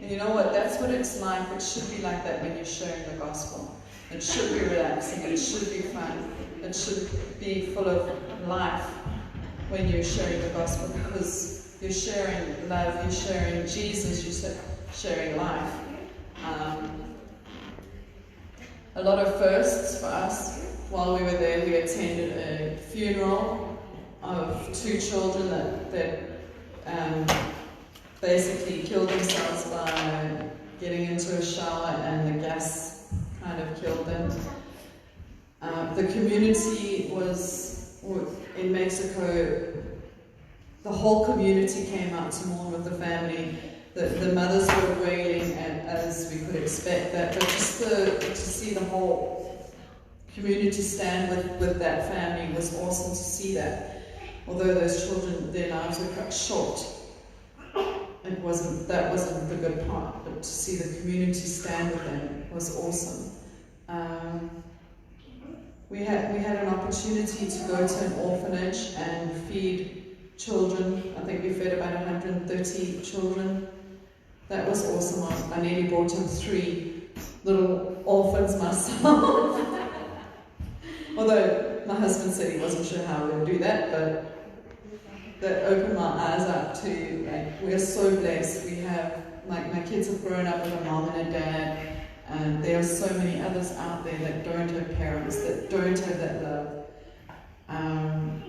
And you know what? That's what it's like. It should be like that when you're sharing the gospel. It should be relaxing. It should be fun. It should be full of life when you're sharing the gospel, because you're sharing love, you're sharing Jesus, you're sharing life. A lot of firsts for us. While we were there, we attended a funeral of 2 children that basically killed themselves by getting into a shower, and the gas kind of killed them. The community was in Mexico. The whole community came out to mourn with the family. The mothers were wailing, and as we could expect that, but just to see the whole community stand with that family was awesome to see that. Although those children, their lives were cut short, that wasn't the good part, but to see the community stand with them was awesome. We had an opportunity to go to an orphanage and feed children. I think we fed about 130 children. That was awesome. I nearly brought in 3 little orphans myself. Although my husband said he wasn't sure how we would do that, but that opened my eyes up to, like, we're so blessed. We have, like, my kids have grown up with a mom and a dad, and there are so many others out there that don't have parents, that don't have that love.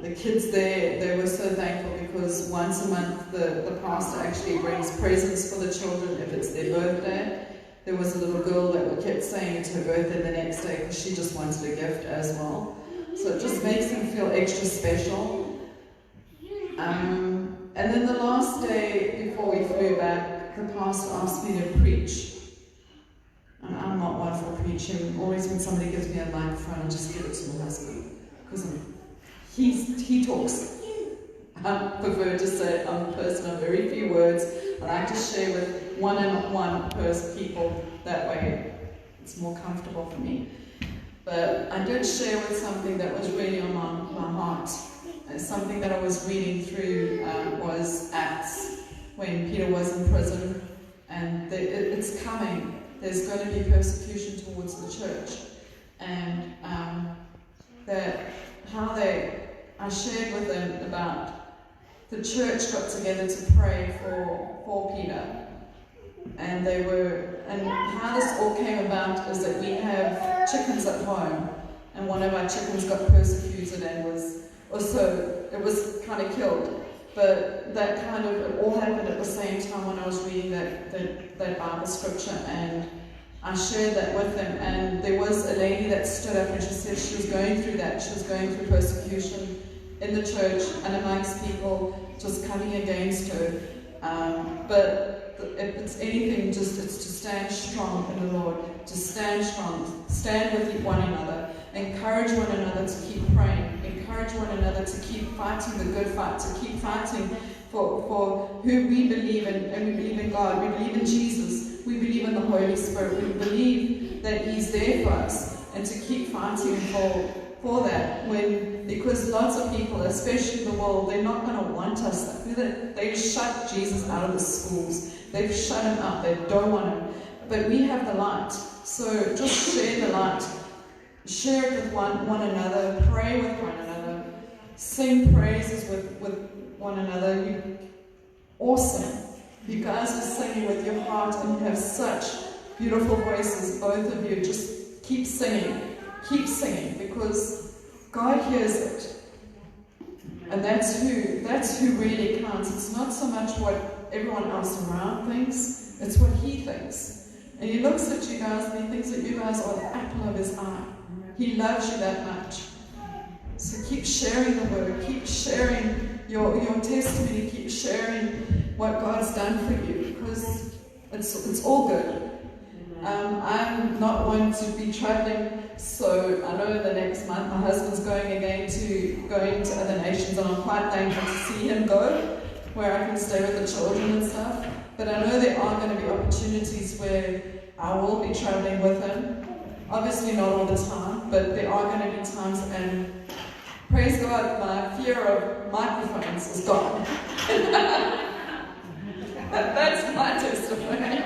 The kids there, they were so thankful because once a month the pastor actually brings presents for the children if it's their birthday. There was a little girl that we kept saying it's her birthday the next day because she just wanted a gift as well. So it just makes them feel extra special. And then the last day before we flew back, the pastor asked me to preach. And I'm not one for preaching. Always when somebody gives me a microphone, I just give it to my husband. Because he talks. I prefer to say I'm a person of very few words. I like to share with one-on-one people. That way it's more comfortable for me. But I did share with something that was really on my heart. Something that I was reading through was Acts, when Peter was in prison, and it's coming. There's going to be persecution towards the church, and I shared with them about the church got together to pray for Peter, and how this all came about is that we have chickens at home, and one of our chickens got persecuted and it was kind of killed. But it all happened at the same time when I was reading that Bible scripture, and I shared that with them. And there was a lady that stood up and she said she was going through that. She was going through persecution in the church and amongst people just coming against her. But if it's anything, it's to stand strong in the Lord, to stand strong, stand with one another, encourage one another to keep praying, encourage one another to keep fighting the good fight, to keep fighting for who we believe in, and we believe in God, we believe in Jesus, we believe in the Holy Spirit, we believe that He's there for us, and to keep fighting for that, because lots of people, especially the world, they're not going to want us. They've shut Jesus out of the schools. They've shut Him out. They don't want Him. But we have the light. So just share the light. Share it with one another. Pray with one another. Sing praises with one another. Awesome. You guys are singing with your heart, and you have such beautiful voices, both of you. Just keep singing. Keep singing, because God hears it. And that's who really counts. It's not so much what everyone else around thinks, it's what He thinks. And He looks at you guys and He thinks that you guys are the apple of His eye. He loves you that much. So keep sharing the word, keep sharing your testimony, keep sharing what God's done for you, because it's all good. I'm not one to be traveling, so I know the next month my husband's going to other nations, and I'm quite thankful to see him go, where I can stay with the children and stuff. But I know there are going to be opportunities where I will be traveling with him. Obviously not all the time, but there are going to be times, and praise God, my fear of microphones is gone. That's my testimony.